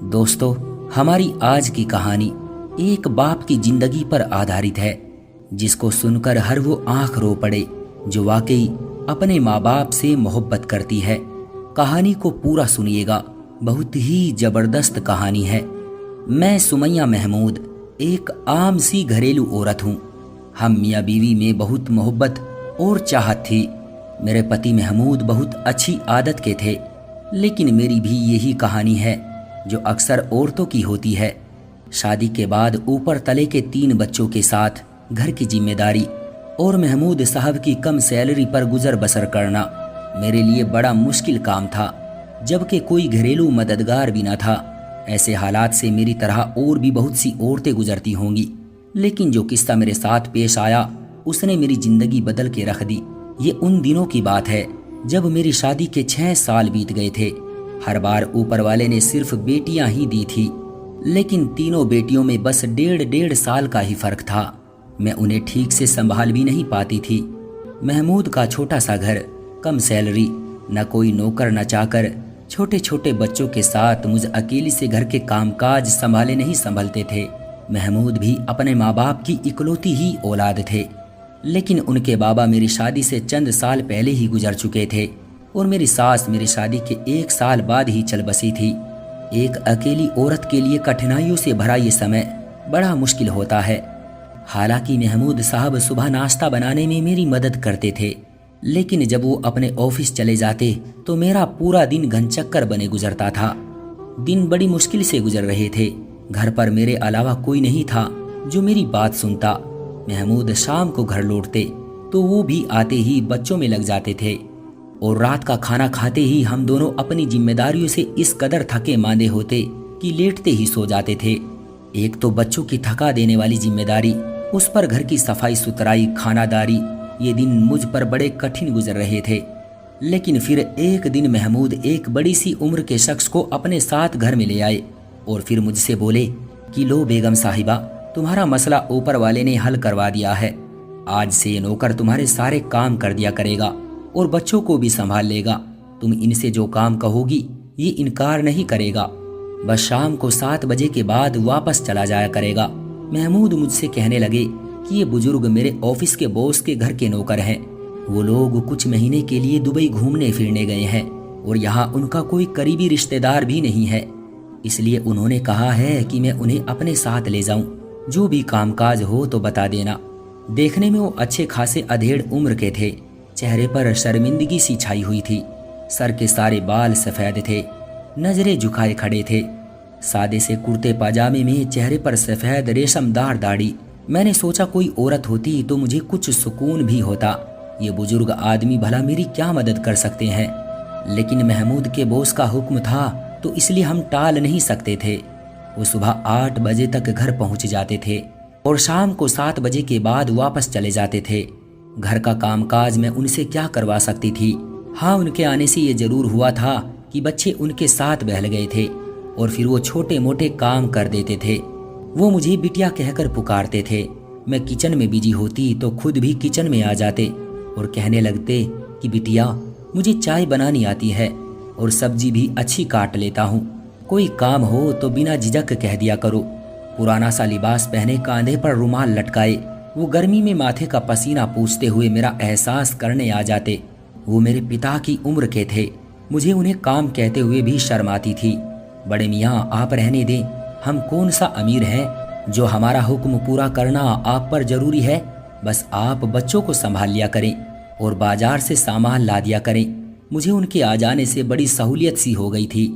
दोस्तों, हमारी आज की कहानी एक बाप की जिंदगी पर आधारित है, जिसको सुनकर हर वो आंख रो पड़े जो वाकई अपने माँ बाप से मोहब्बत करती है। कहानी को पूरा सुनिएगा, बहुत ही जबरदस्त कहानी है। मैं सुमैया महमूद एक आम सी घरेलू औरत हूँ। हम मियाँ बीवी में बहुत मोहब्बत और चाहत थी। मेरे पति महमूद बहुत अच्छी आदत के थे, लेकिन मेरी भी यही कहानी है जो अक्सर औरतों की होती है। शादी के बाद ऊपर तले के 3 बच्चों के साथ घर की जिम्मेदारी और महमूद साहब की कम सैलरी पर गुजर बसर करना मेरे लिए बड़ा मुश्किल काम था, जबकि कोई घरेलू मददगार भी न था। ऐसे हालात से मेरी तरह और भी बहुत सी औरतें गुजरती होंगी, लेकिन जो किस्सा मेरे साथ पेश आया उसने मेरी जिंदगी बदल के रख दी। ये उन दिनों की बात है जब मेरी शादी के 6 साल बीत गए थे। हर बार ऊपर वाले ने सिर्फ बेटियां ही दी थी, लेकिन तीनों बेटियों में बस 1.5 साल का ही फर्क था। मैं उन्हें ठीक से संभाल भी नहीं पाती थी। महमूद का छोटा सा घर, कम सैलरी, न कोई नौकर न चाकर, छोटे छोटे बच्चों के साथ मुझ अकेली से घर के कामकाज संभाले नहीं संभलते थे। महमूद भी अपने माँ बाप की इकलौती ही औलाद थे, लेकिन उनके बाबा मेरी शादी से चंद साल पहले ही गुजर चुके थे और मेरी सास मेरी शादी के 1 साल बाद ही चल बसी थी। एक अकेली औरत के लिए कठिनाइयों से भरा ये समय बड़ा मुश्किल होता है। हालांकि महमूद साहब सुबह नाश्ता बनाने में मेरी मदद करते थे, लेकिन जब वो अपने ऑफिस चले जाते तो मेरा पूरा दिन घनचक्कर बने गुजरता था। दिन बड़ी मुश्किल से गुजर रहे थे। घर पर मेरे अलावा कोई नहीं था जो मेरी बात सुनता। महमूद शाम को घर लौटते तो वो भी आते ही बच्चों में लग जाते थे और रात का खाना खाते ही हम दोनों अपनी जिम्मेदारियों से इस कदर थके मांदे होते कि लेटते ही सो जाते थे। एक तो बच्चों की थका देने वाली जिम्मेदारी, उस पर घर की सफाई सुथराई, खानादारी, ये दिन मुझ पर बड़े कठिन गुजर रहे थे। लेकिन फिर एक दिन महमूद एक बड़ी सी उम्र के शख्स को अपने साथ घर में ले आए और फिर मुझसे बोले कि लो बेगम साहिबा, तुम्हारा मसला ऊपर वाले ने हल करवा दिया है। आज से ये नौकर तुम्हारे सारे काम कर दिया करेगा और बच्चों को भी संभाल लेगा। तुम इनसे जो काम कहोगी ये इनकार नहीं करेगा। बस शाम को 7 बजे के बाद वापस चला जाया करेगा। महमूद मुझसे कहने लगे कि ये बुजुर्ग मेरे ऑफिस के बॉस के घर के नौकर हैं। वो लोग कुछ महीने के लिए दुबई घूमने फिरने गए हैं और यहाँ उनका कोई करीबी रिश्तेदार भी नहीं है, इसलिए उन्होंने कहा है कि मैं उन्हें अपने साथ ले जाऊं। जो भी कामकाज हो तो बता देना। देखने में वो अच्छे खासे अधेड़ उम्र के थे। चेहरे पर शर्मिंदगी सी छाई हुई थी। सर के सारे बाल सफेद थे, नजरें झुकाए खड़े थे। सादे से कुर्ते पाजामे में, चेहरे पर सफेद रेशमदार दाढ़ी। मैंने सोचा कोई औरत होती तो मुझे कुछ सुकून भी होता। ये बुजुर्ग आदमी भला मेरी क्या मदद कर सकते हैं, लेकिन महमूद के बॉस का हुक्म था तो इसलिए हम टाल नहीं सकते थे। वो सुबह 8 बजे तक घर पहुंच जाते थे और शाम को 7 बजे के बाद वापस चले जाते थे। घर का कामकाज मैं उनसे क्या करवा सकती थी। हाँ, उनके आने से ये जरूर हुआ था कि बच्चे उनके साथ बहल गए थे और फिर वो छोटे मोटे काम कर देते थे। वो मुझे बिटिया कहकर पुकारते थे। मैं किचन में बिजी होती तो खुद भी किचन में आ जाते और कहने लगते कि बिटिया, मुझे चाय बनानी आती है और सब्जी भी अच्छी काट लेता हूँ। कोई काम हो तो बिना झिझक कह दिया करो। पुराना सा लिबास पहने, कांधे पर रुमाल लटकाए, वो गर्मी में माथे का पसीना पूछते हुए मेरा एहसास करने आ जाते। वो मेरे पिता की उम्र के थे। मुझे उन्हें काम कहते हुए भी शर्म आती थी। बड़े मियाँ, आप रहने दें। हम कौन सा अमीर हैं जो हमारा हुक्म पूरा करना आप पर जरूरी है। बस आप बच्चों को संभाल लिया करें और बाजार से सामान ला दिया करें। मुझे उनके आ जाने से बड़ी सहूलियत सी हो गई थी।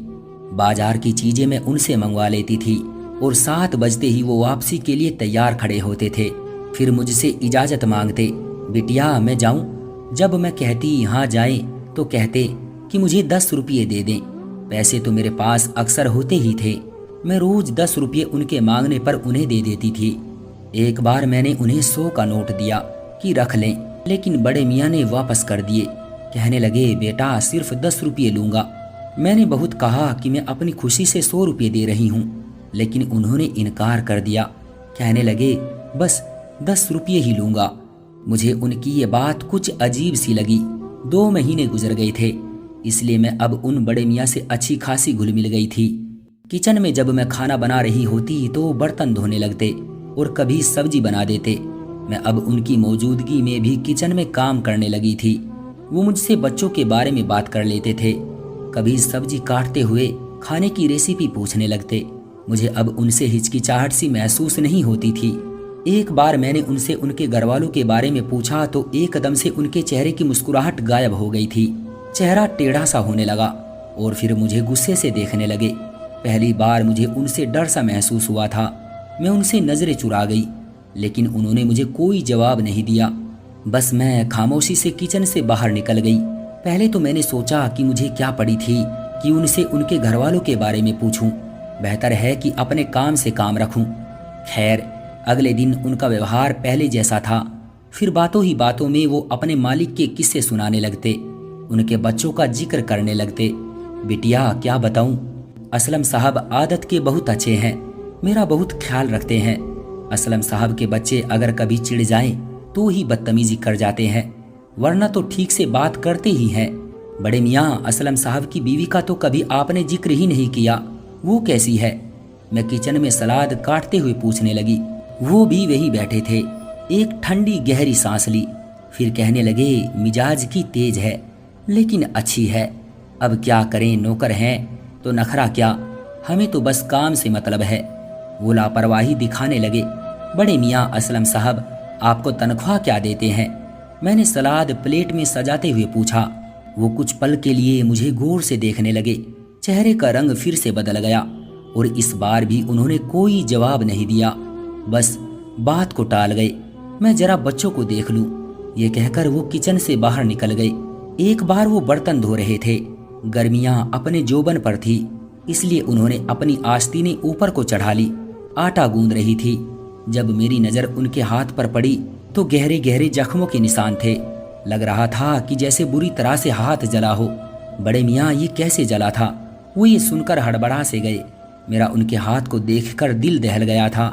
बाजार की चीजें मैं उनसे मंगवा लेती थी और 7 बजते ही वो वापसी के लिए तैयार खड़े होते थे। फिर मुझसे इजाजत मांगते, बिटिया मैं जाऊं। जब मैं कहती हाँ जाएं तो कहते कि मुझे 10 रुपये दे दें। पैसे तो मेरे पास अक्सर होते ही थे। मैं रोज 10 रुपये उनके मांगने पर उन्हें दे देती थी। एक बार मैंने उन्हें 100 का नोट दिया कि रख लें, लेकिन बड़े मियाँ ने वापस कर दिए। कहने लगे, बेटा सिर्फ 10 रुपये लूंगा। मैंने बहुत कहा कि मैं अपनी खुशी से 100 रुपये दे रही हूँ, लेकिन उन्होंने इनकार कर दिया। कहने लगे, बस 10 रुपये ही लूंगा। मुझे उनकी ये बात कुछ अजीब सी लगी। 2 महीने गुजर गए थे, इसलिए मैं अब उन बड़े मियाँ से अच्छी खासी घुल मिल गई थी। किचन में जब मैं खाना बना रही होती तो बर्तन धोने लगते और कभी सब्जी बना देते। मैं अब उनकी मौजूदगी में भी किचन में काम करने लगी थी। वो मुझसे बच्चों के बारे में बात कर लेते थे, कभी सब्जी काटते हुए खाने की रेसिपी पूछने लगते। मुझे अब उनसे हिचकिचाहट सी महसूस नहीं होती थी। एक बार मैंने उनसे उनके घरवालों के बारे में पूछा तो एकदम से उनके चेहरे की मुस्कुराहट गायब हो गई थी। चेहरा टेढ़ा सा होने लगा और फिर मुझे गुस्से से देखने लगे। पहली बार मुझे उनसे डर सा महसूस हुआ था। मैं उनसे नजरें चुरा गई, लेकिन उन्होंने मुझे कोई जवाब नहीं दिया। बस मैं खामोशी से किचन से बाहर निकल गई। पहले तो मैंने सोचा कि मुझे क्या पड़ी थी कि उनसे उनके घरवालों के बारे में पूछूं। बेहतर है कि अपने काम से काम रखूं। खैर, अगले दिन उनका व्यवहार पहले जैसा था। फिर बातों ही बातों में वो अपने मालिक के किस्से सुनाने लगते, उनके बच्चों का जिक्र करने लगते। बिटिया क्या बताऊं, असलम साहब आदत के बहुत अच्छे हैं, मेरा बहुत ख्याल रखते हैं। असलम साहब के बच्चे अगर कभी चिढ़ जाएं तो ही बदतमीजी कर जाते हैं, वरना तो ठीक से बात करते ही हैं। बड़े मियाँ, असलम साहब की बीवी का तो कभी आपने जिक्र ही नहीं किया, वो कैसी है? मैं किचन में सलाद काटते हुए पूछने लगी। वो भी वही बैठे थे। एक ठंडी गहरी सांस ली, फिर कहने लगे, मिजाज की तेज है लेकिन अच्छी है। अब क्या करें, नौकर हैं तो नखरा क्या, हमें तो बस काम से मतलब है। वो लापरवाही दिखाने लगे। बड़े मियाँ, असलम साहब आपको तनख्वाह क्या देते हैं? मैंने सलाद प्लेट में सजाते हुए पूछा। वो कुछ पल के लिए मुझे गौर से देखने लगे। चेहरे का रंग फिर से बदल गया और इस बार भी उन्होंने कोई जवाब नहीं दिया, बस बात को टाल गए। मैं जरा बच्चों को देख लूं, ये कहकर वो किचन से बाहर निकल गए। एक बार वो बर्तन धो रहे थे। गर्मियां अपने जोबन पर थी, इसलिए उन्होंने अपनी आस्तीनें ऊपर को चढ़ा ली। आटा गूंद रही थी। जब मेरी नजर उनके हाथ पर पड़ी तो गहरे गहरे जख्मों के निशान थे। लग रहा था कि जैसे बुरी तरह से हाथ जला हो। बड़े मियाँ, ये कैसे जला था? वो ये सुनकर हड़बड़ा से गए। मेरा उनके हाथ को देखकर दिल दहल गया था।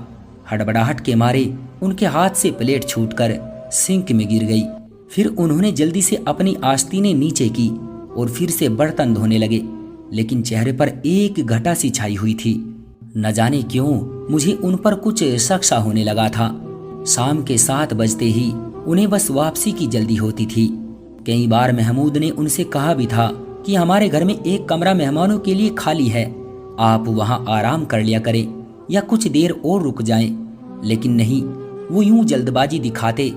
हड़बड़ाहट के मारे उनके हाथ से प्लेट छूटकर सिंक में गिर गई। फिर उन्होंने जल्दी से अपनी आस्तीनें नीचे की और फिर से बर्तन धोने लगे, लेकिन चेहरे पर एक घटा सी छाई हुई थी। न जाने क्यों मुझे उन पर कुछ शक सा होने लगा था। शाम के 7 बजते ही उन्हें बस वापसी की जल्दी होती थी। कई बार महमूद ने उनसे कहा भी था कि हमारे घर में एक कमरा मेहमानों के लिए खाली है, आप वहां आराम कर लिया करें या कुछ देर और रुक जाएं। लेकिन नहीं, वो यूं जल्दबाजी दिखाते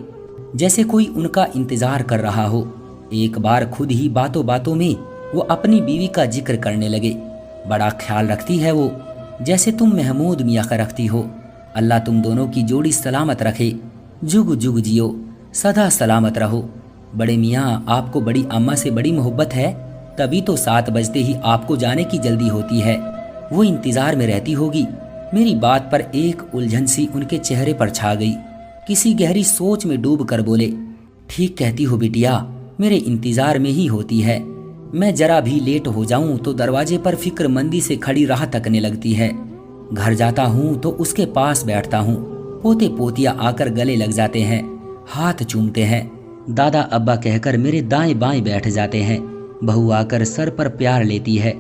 जैसे कोई उनका इंतजार कर रहा हो। एक बार खुद ही बातों बातों में वो अपनी बीवी का जिक्र करने लगे। बड़ा ख्याल रखती है वो, जैसे तुम महमूद मियाँ का रखती हो। अल्लाह तुम दोनों की जोड़ी सलामत रखे, जुग जुग जियो, सदा सलामत रहो। बड़े मियाँ, आपको बड़ी अम्मा से बड़ी मोहब्बत है, तभी तो 7 बजते ही आपको जाने की जल्दी होती है। वो इंतजार में रहती होगी। मेरी बात पर एक उलझन सी उनके चेहरे पर छा गई। किसी गहरी सोच में डूब कर बोले, ठीक कहती हो बिटिया, मेरे इंतजार में ही होती है। मैं जरा भी लेट हो जाऊं तो दरवाजे पर फिक्रमंदी से खड़ी राह तकने लगती है। घर जाता हूं तो उसके पास बैठता हूं। पोते पोतिया आकर गले लग जाते हैं, हाथ चूमते हैं। दादा अब्बा कहकर मेरे दाएं बाएं बैठ जाते हैं। बहू आकर सर पर प्यार लेती है,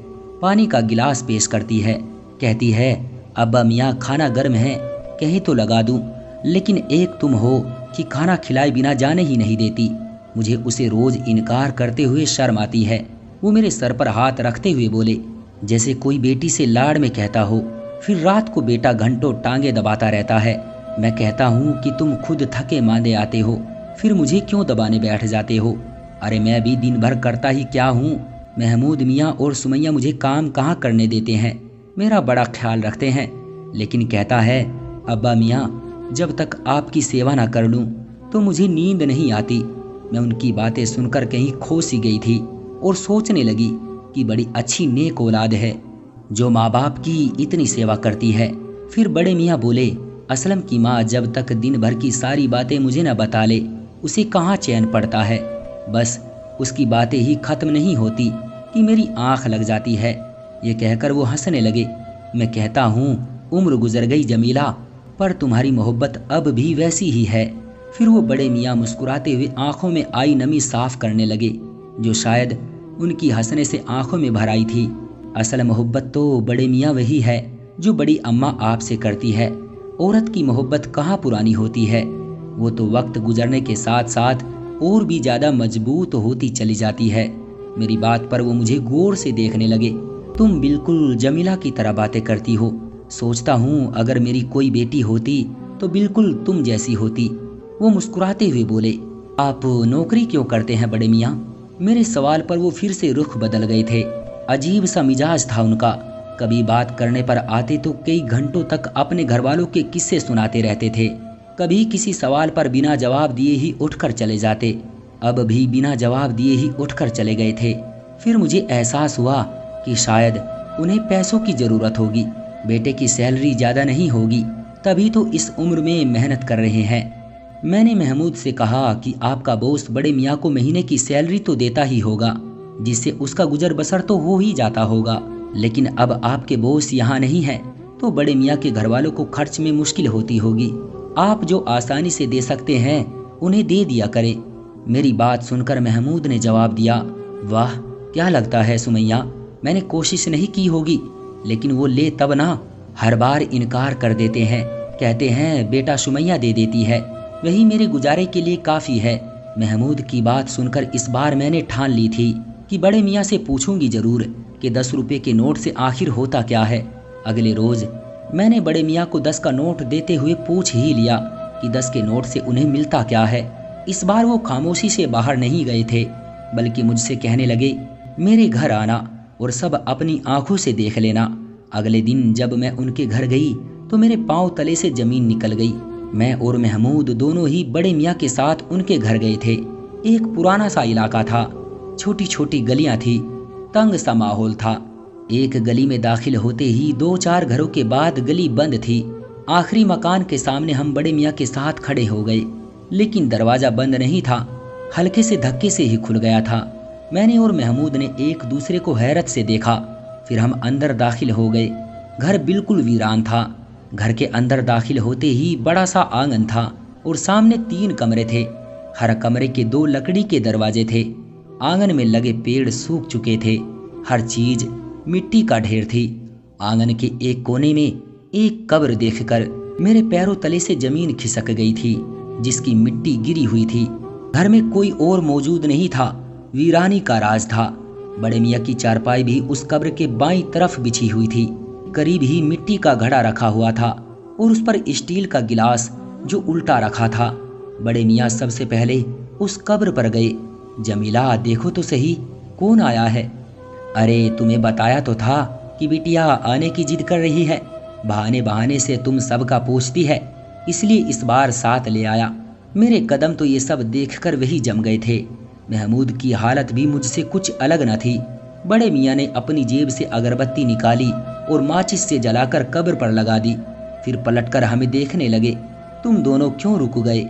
पानी का गिलास पेश करती है, कहती है, अब्बा मियाँ खाना गर्म है, कहीं तो लगा दूं। लेकिन एक तुम हो कि खाना खिलाए बिना जाने ही नहीं देती। मुझे उसे रोज इनकार करते हुए शर्म आती है। वो मेरे सर पर हाथ रखते हुए बोले, जैसे कोई बेटी से लाड़ में कहता हो। फिर रात को बेटा घंटों टांगे दबाता रहता है। मैं कहता हूँ कि तुम खुद थके मांदे आते हो, फिर मुझे क्यों दबाने बैठ जाते हो? अरे मैं भी दिन भर करता ही क्या हूँ। महमूद मियाँ और सुमैया मुझे काम कहाँ करने देते हैं, मेरा बड़ा ख्याल रखते हैं। लेकिन कहता है, अब्बा मियाँ जब तक आपकी सेवा ना कर लूँ तो मुझे नींद नहीं आती। मैं उनकी बातें सुनकर कहीं खो सी गई थी और सोचने लगी कि बड़ी अच्छी नेक औलाद है जो माँ बाप की इतनी सेवा करती है। फिर बड़े मियाँ बोले, असलम की माँ जब तक दिन भर की सारी बातें मुझे न बता ले, उसे कहाँ चैन पड़ता है। बस उसकी बातें ही खत्म नहीं होती कि मेरी आंख लग जाती है। ये कहकर वो हंसने लगे। मैं कहता हूँ, उम्र गुजर गई जमीला, पर तुम्हारी मोहब्बत अब भी वैसी ही है। फिर वो बड़े मियाँ मुस्कुराते हुए आंखों में आई नमी साफ करने लगे, जो शायद उनकी हंसने से आंखों में भर आई थी। असल मोहब्बत तो बड़े मियाँ वही है जो बड़ी अम्मा आपसे करती है। औरत की मोहब्बत कहाँ पुरानी होती है, वो तो वक्त गुजरने के साथ साथ और भी ज़्यादा मजबूत होती चली जाती है। मेरी बात पर वो मुझे गौर से देखने लगे। तुम बिल्कुल जमीला की तरह बातें करती हो। सोचता हूँ अगर मेरी कोई बेटी होती तो बिल्कुल तुम जैसी होती। वो मुस्कुराते हुए बोले, आप नौकरी क्यों करते हैं बड़े मियाँ? मेरे सवाल पर वो फिर से रुख बदल गए थे। अजीब सा मिजाज था उनका। कभी बात करने पर आते तो कई घंटों तक अपने घर वालों के किस्से सुनाते रहते थे। कभी किसी सवाल पर बिना जवाब दिए ही उठकर चले जाते। अब भी बिना जवाब दिए ही उठकर चले गए थे। फिर मुझे एहसास हुआ कि शायद उन्हें पैसों की ज़रूरत होगी। बेटे की सैलरी ज़्यादा नहीं होगी, तभी तो इस उम्र में मेहनत कर रहे हैं। मैंने महमूद से कहा कि आपका बॉस बड़े मियाँ को महीने की सैलरी तो देता ही होगा, जिससे उसका गुजर बसर तो हो ही जाता होगा। लेकिन अब आपके बॉस यहाँ नहीं है तो बड़े मियाँ के घर वालों को खर्च में मुश्किल होती होगी। आप जो आसानी से दे सकते हैं उन्हें दे दिया करें। मेरी बात सुनकर महमूद ने जवाब दिया, वाह क्या लगता है सुमैया, मैंने कोशिश नहीं की होगी, लेकिन वो ले तब ना, हर बार इनकार कर देते हैं। कहते हैं बेटा सुमैया दे देती है, वही मेरे गुजारे के लिए काफ़ी है। महमूद की बात सुनकर इस बार मैंने ठान ली थी कि बड़े मियाँ से पूछूंगी ज़रूर कि 10 रुपये के नोट से आखिर होता क्या है। अगले रोज़ मैंने बड़े मियाँ को 10 का नोट देते हुए पूछ ही लिया कि 10 के नोट से उन्हें मिलता क्या है। इस बार वो खामोशी से बाहर नहीं गए थे, बल्कि मुझसे कहने लगे, मेरे घर आना और सब अपनी आंखों से देख लेना। अगले दिन जब मैं उनके घर गई तो मेरे पांव तले से जमीन निकल गई। मैं और महमूद दोनों ही बड़े मियाँ के साथ उनके घर गए थे। एक पुराना सा इलाका था, छोटी छोटी गलियां थी, तंग सा माहौल था। एक गली में दाखिल होते ही 2-4 घरों के बाद गली बंद थी। आखिरी मकान के सामने हम बड़े मियाँ के साथ खड़े हो गए, लेकिन दरवाज़ा बंद नहीं था, हल्के से धक्के से ही खुल गया था। मैंने और महमूद ने एक दूसरे को हैरत से देखा। फिर हम अंदर दाखिल हो गए। घर बिल्कुल वीरान था। घर के अंदर दाखिल होते ही बड़ा सा आंगन था और सामने 3 कमरे थे। हर कमरे के 2 लकड़ी के दरवाजे थे। आंगन में लगे पेड़ सूख चुके थे। हर चीज मिट्टी का ढेर थी। आंगन के एक कोने में एक कब्र देखकर मेरे पैरों तले से जमीन खिसक गई थी, जिसकी मिट्टी गिरी हुई थी। घर में कोई और मौजूद नहीं था, वीरानी का राज था। बड़े मियाँ की चारपाई भी उस कब्र के बाईं तरफ बिछी हुई थी। करीब ही मिट्टी का घड़ा रखा हुआ था और उस पर स्टील का गिलास जो उल्टा रखा था। बड़े मियाँ सबसे पहले उस कब्र पर गए। जमीला देखो तो सही, कौन आया है? अरे तुम्हें बताया तो था कि बिटिया आने की जिद कर रही है। बहाने बहाने से तुम सबका पूछती है, इसलिए इस बार साथ ले आया। मेरे कदम तो ये सब देखकर वही जम गए थे। महमूद की हालत भी मुझसे कुछ अलग न थी। बड़े मियाँ ने अपनी जेब से अगरबत्ती निकाली और माचिस से जलाकर कब्र पर लगा दी। फिर पलटकर हमें देखने लगे। तुम दोनों क्यों रुक गए?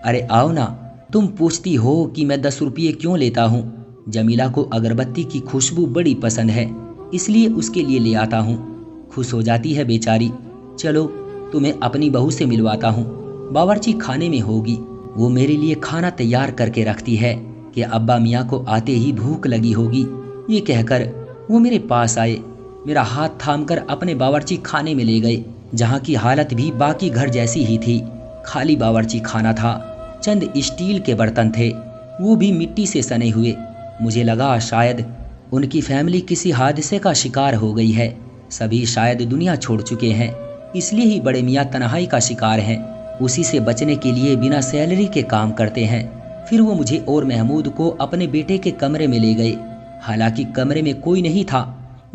अरे आओ ना। तुम पूछती हो कि मैं 10 रुपये क्यों लेता हूँ। जमीला को अगरबत्ती की खुशबू बड़ी पसंद है, इसलिए उसके लिए ले आता हूँ। खुश हो जाती है बेचारी। चलो तुम्हें अपनी बहू से मिलवाता हूँ, बावर्ची खाने में होगी। वो मेरे लिए खाना तैयार करके रखती है कि अब्बा मियाँ को आते ही भूख लगी होगी। ये कहकर वो मेरे पास आए, मेरा हाथ थामकर अपने बावर्ची खाने में ले गए, जहाँ की हालत भी बाकी घर जैसी ही थी। खाली बावर्ची खाना था, चंद स्टील के बर्तन थे, वो भी मिट्टी से सने हुए। मुझे लगा शायद उनकी फैमिली किसी हादसे का शिकार हो गई है। सभी शायद दुनिया छोड़ चुके हैं, इसलिए ही बड़े मियाँ तन्हाई का शिकार हैं। उसी से बचने के लिए बिना सैलरी के काम करते हैं। फिर वो मुझे और महमूद को अपने बेटे के कमरे में ले गए। हालांकि कमरे में कोई नहीं था,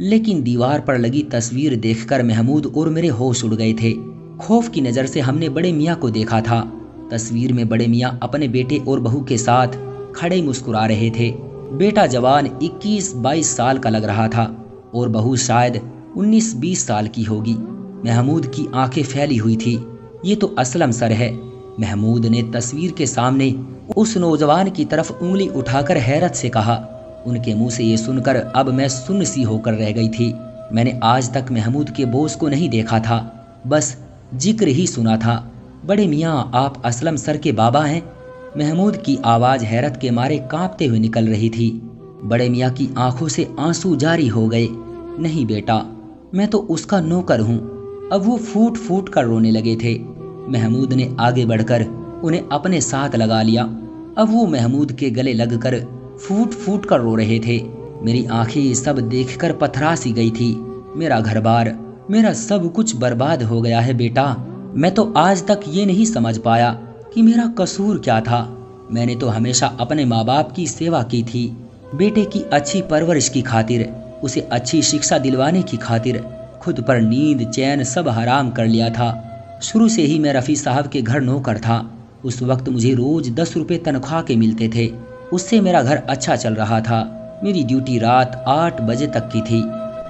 लेकिन दीवार पर लगी तस्वीर देखकर महमूद और मेरे होश उड़ गए थे। खौफ की नज़र से हमने बड़े मियाँ को देखा था। तस्वीर में बड़े मियाँ अपने बेटे और बहू के साथ खड़े मुस्कुरा रहे थे। बेटा जवान 21-22 साल का लग रहा था और बहू शायद 19-20 साल की होगी। महमूद की आंखें फैली हुई थी। ये तो असलम सर है। महमूद ने तस्वीर के सामने उस नौजवान की तरफ उंगली उठाकर हैरत से कहा। उनके मुंह से ये सुनकर अब मैं सुन्न सी होकर रह गई थी। मैंने आज तक महमूद के बॉस को नहीं देखा था, बस जिक्र ही सुना था। बड़े मियाँ आप असलम सर के बाबा हैं? महमूद की आवाज़ हैरत के मारे कांपते हुए निकल रही थी। बड़े मियाँ की आंखों से आंसू जारी हो गए। नहीं बेटा, मैं तो उसका नौकर हूँ। अब वो फूट फूट कर रोने लगे थे। महमूद ने आगे बढ़कर उन्हें अपने साथ लगा लिया। अब वो महमूद के गले लगकर फूट फूट कर रो रहे थे। मेरी आंखें सब देखकर पथरा सी गई थी। मेरा घर बार, मेरा सब कुछ बर्बाद हो गया है बेटा। मैं तो आज तक ये नहीं समझ पाया कि मेरा कसूर क्या था। मैंने तो हमेशा अपने माँ बाप की सेवा की थी। बेटे की अच्छी परवरिश की खातिर, उसे अच्छी शिक्षा दिलवाने की खातिर खुद पर नींद चैन सब हराम कर लिया था। शुरू से ही मैं रफ़ी साहब के घर नौकर था। उस वक्त मुझे रोज 10 रुपये तनख्वाह के मिलते थे। उससे मेरा घर अच्छा चल रहा था। मेरी ड्यूटी रात 8 बजे तक की थी।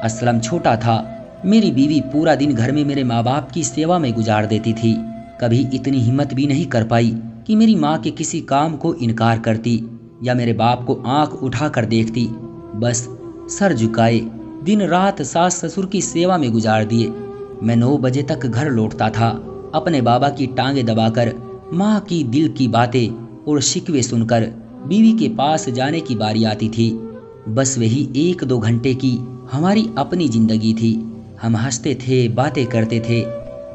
असलम छोटा था। मेरी बीवी पूरा दिन घर में मेरे माँ बाप की सेवा में गुजार देती थी। कभी इतनी हिम्मत भी नहीं कर पाई कि मेरी माँ के किसी काम को इनकार करती या मेरे बाप को आंख उठाकर देखती। बस सर झुकाए दिन रात सास ससुर की सेवा में गुजार दिए। मैं 9 बजे तक घर लौटता था, अपने बाबा की टांगे दबाकर। माँ की दिल की बातें और शिकवे सुनकर बीवी के पास जाने की बारी आती थी। बस वही 1-2 घंटे की हमारी अपनी जिंदगी थी। हम हंसते थे, बातें करते थे।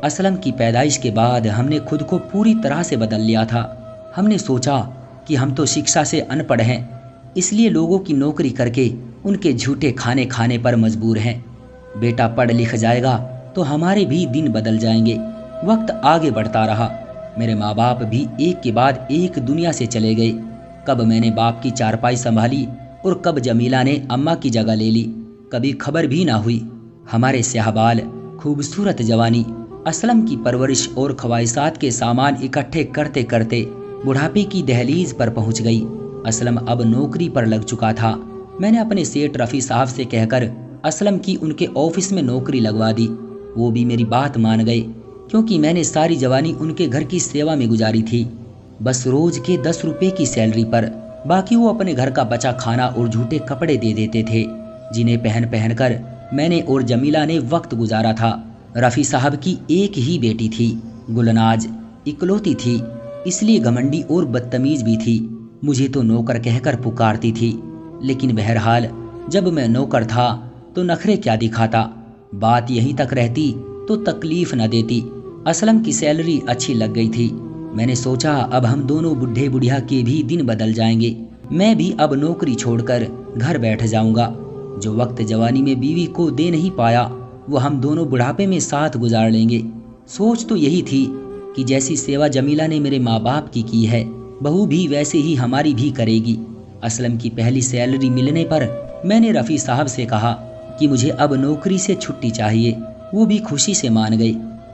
असलम की पैदाइश के बाद हमने खुद को पूरी तरह से बदल लिया था। हमने सोचा कि हम तो शिक्षा से अनपढ़ हैं, इसलिए लोगों की नौकरी करके उनके झूठे खाने खाने पर मजबूर हैं। बेटा पढ़ लिख जाएगा तो हमारे भी दिन बदल जाएंगे। वक्त आगे बढ़ता रहा। मेरे माँ बाप भी एक के बाद एक दुनिया से चले गए। कब मैंने बाप की चारपाई संभाली और कब जमीला ने अम्मा की जगह ले ली, कभी खबर भी ना हुई। हमारे स्याहबाल, खूबसूरत जवानी, असलम की परवरिश और ख्वाहिशात के सामान इकट्ठे करते करते बुढ़ापे की दहलीज पर पहुंच गई। असलम अब नौकरी पर लग चुका था। मैंने अपने सेठ रफ़ी साहब से कहकर असलम की उनके ऑफिस में नौकरी लगवा दी। वो भी मेरी बात मान गए, क्योंकि मैंने सारी जवानी उनके घर की सेवा में गुजारी थी। बस रोज के 10 रुपये की सैलरी पर, बाकी वो अपने घर का बचा खाना और झूठे कपड़े दे देते थे, जिन्हें पहन पहन कर मैंने और जमीला ने वक्त गुजारा था। रफ़ी साहब की एक ही बेटी थी, गुलनाज, इकलौती थी, इसलिए घमंडी और बदतमीज भी थी। मुझे तो नौकर कहकर पुकारती थी, लेकिन बहरहाल जब मैं नौकर था तो नखरे क्या दिखाता। बात यहीं तक रहती तो तकलीफ न देती। असलम की सैलरी अच्छी लग गई थी। मैंने सोचा अब हम दोनों बुढ़े बुढ़िया के भी दिन बदल जाएंगे। मैं भी अब नौकरी छोड़कर घर बैठ जाऊंगा। जो वक्त जवानी में बीवी को दे नहीं पाया वो हम दोनों बुढ़ापे में साथ गुजार लेंगे। सोच तो यही थी कि जैसी सेवा जमीला ने मेरे माँ बाप की है, बहू भी वैसे ही हमारी भी करेगी। असलम की पहली सैलरी मिलने पर मैंने रफ़ी साहब से कहा कि मुझे अब नौकरी से छुट्टी चाहिए। वो भी खुशी से मान गए।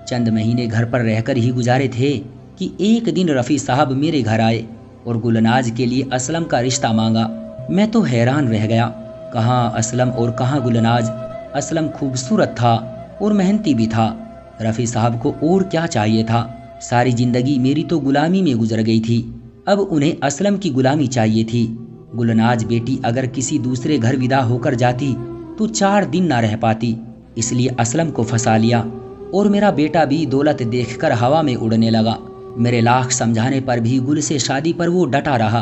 चंद महीने घर पर रहकर ही गुजारे थे कि एक दिन रफ़ी साहब मेरे घर आए और गुलनाज के लिए असलम का रिश्ता मांगा। मैं तो हैरान रह गया, कहाँ असलम और कहाँ गुलनाज। असलम खूबसूरत था और मेहनती भी था। रफ़ी साहब को और क्या चाहिए था। सारी जिंदगी मेरी तो गुलामी में गुजर गई थी, अब उन्हें असलम की गुलामी चाहिए थी। गुलनाज बेटी अगर किसी दूसरे घर विदा होकर जाती तो 4 दिन ना रह पाती, इसलिए असलम को फंसा लिया और मेरा बेटा भी दौलत देखकर हवा में उड़ने लगा। मेरे लाख समझाने पर भी गुल से शादी पर वो डटा रहा।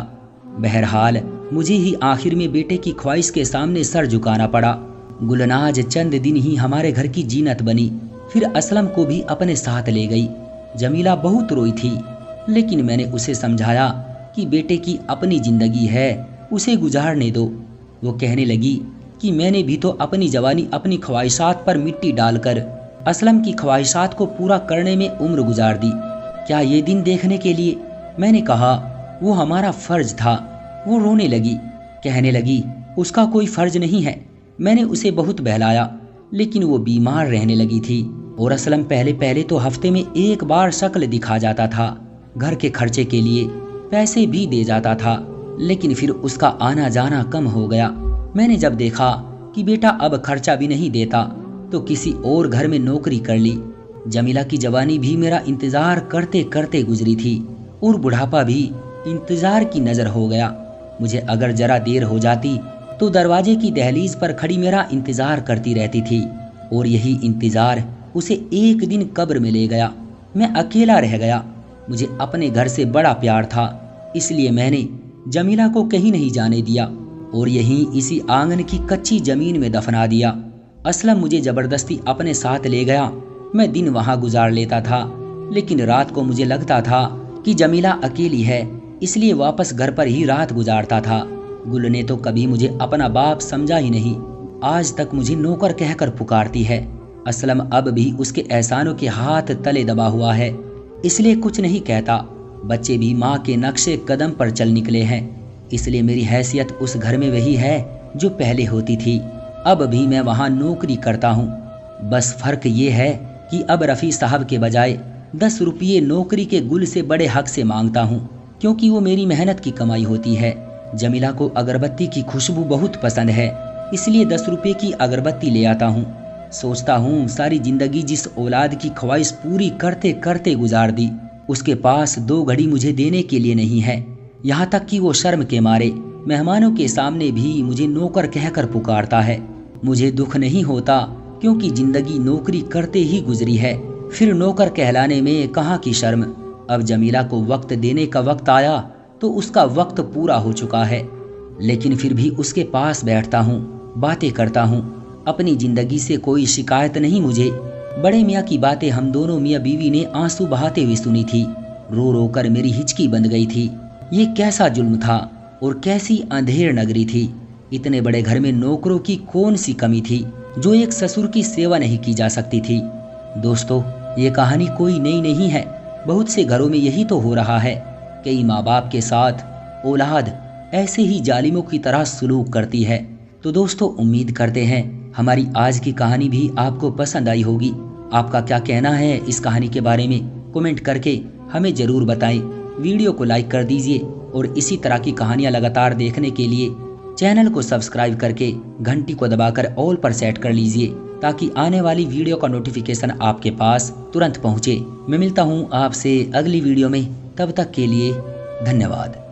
बहरहाल मुझे ही आखिर में बेटे की ख्वाहिश के सामने सर झुकाना पड़ा। गुलनाज चंद दिन ही हमारे घर की जीनत बनी, फिर असलम को भी अपने साथ ले गई। जमीला बहुत रोई थी, लेकिन मैंने उसे समझाया कि बेटे की अपनी जिंदगी है, उसे गुजारने दो। वो कहने लगी कि मैंने भी तो अपनी जवानी अपनी ख्वाहिशात पर मिट्टी डालकर असलम की ख्वाहिशात को पूरा करने में उम्र गुजार दी, क्या ये दिन देखने के लिए? मैंने कहा वो हमारा फर्ज था। वो रोने लगी, कहने लगी उसका कोई फर्ज नहीं है। मैंने उसे बहुत बहलाया, लेकिन वो बीमार रहने लगी थी और असलम पहले पहले तो हफ्ते में 1 बार शक्ल दिखा जाता था। घर के खर्चे के लिए पैसे भी दे जाता था, लेकिन फिर उसका आना जाना कम हो गया। मैंने जब देखा कि बेटा अब खर्चा भी नहीं देता तो किसी और घर में नौकरी कर ली। जमीला की जवानी भी मेरा इंतजार करते करते गुजरी थी और बुढ़ापा भी इंतजार की नजर हो गया। मुझे अगर जरा देर हो जाती तो दरवाजे की दहलीज पर खड़ी मेरा इंतजार करती रहती थी, और यही इंतजार उसे एक दिन कब्र में ले गया। मैं अकेला रह गया। मुझे अपने घर से बड़ा प्यार था, इसलिए मैंने जमीला को कहीं नहीं जाने दिया और यहीं इसी आंगन की कच्ची जमीन में दफना दिया। असलम मुझे ज़बरदस्ती अपने साथ ले गया। मैं दिन वहाँ गुजार लेता था, लेकिन रात को मुझे लगता था कि जमीला अकेली है, इसलिए वापस घर पर ही रात गुजारता था। गुल ने तो कभी मुझे अपना बाप समझा ही नहीं, आज तक मुझे नौकर कहकर पुकारती है। असलम अब भी उसके एहसानों के हाथ तले दबा हुआ है, इसलिए कुछ नहीं कहता। बच्चे भी माँ के नक्शे कदम पर चल निकले हैं, इसलिए मेरी हैसियत उस घर में वही है जो पहले होती थी। अब भी मैं वहाँ नौकरी करता हूँ, बस फर्क ये है कि अब रफ़ी साहब के बजाय 10 रुपये नौकरी के गुल से बड़े हक से मांगता हूँ, क्योंकि वो मेरी मेहनत की कमाई होती है। जमीला को अगरबत्ती की खुशबू बहुत पसंद है, इसलिए 10 रुपये की अगरबत्ती ले आता हूँ। सोचता हूँ सारी जिंदगी जिस औलाद की ख्वाहिश पूरी करते करते गुजार दी, उसके पास 2 घड़ी मुझे देने के लिए नहीं है। यहाँ तक कि वो शर्म के मारे मेहमानों के सामने भी मुझे नौकर कहकर पुकारता है। मुझे दुख नहीं होता, क्योंकि जिंदगी नौकरी करते ही गुजरी है, फिर नौकर कहलाने में कहाँ की शर्म। अब जमीला को वक्त देने का वक्त आया तो उसका वक्त पूरा हो चुका है, लेकिन फिर भी उसके पास बैठता हूँ, बातें करता हूँ। अपनी जिंदगी से कोई शिकायत नहीं मुझे। बड़े मियाँ की बातें हम दोनों मियाँ बीवी ने आंसू बहाते हुए सुनी थी। रो रो कर मेरी हिचकी बंध गई थी। ये कैसा जुल्म था और कैसी अंधेर नगरी थी। इतने बड़े घर में नौकरों की कौन सी कमी थी जो एक ससुर की सेवा नहीं की जा सकती थी। दोस्तों, ये कहानी कोई नई नहीं है, बहुत से घरों में यही तो हो रहा है। कई माँ बाप के साथ औलाद ऐसे ही जालिमों की तरह सलूक करती है। तो दोस्तों, उम्मीद करते हैं हमारी आज की कहानी भी आपको पसंद आई होगी। आपका क्या कहना है इस कहानी के बारे में, कमेंट करके हमें ज़रूर बताएं। वीडियो को लाइक कर दीजिए और इसी तरह की कहानियाँ लगातार देखने के लिए चैनल को सब्सक्राइब करके घंटी को दबाकर ऑल पर सेट कर लीजिए, ताकि आने वाली वीडियो का नोटिफिकेशन आपके पास तुरंत पहुँचे। मैं मिलता हूँ आपसे अगली वीडियो में, तब तक के लिए धन्यवाद।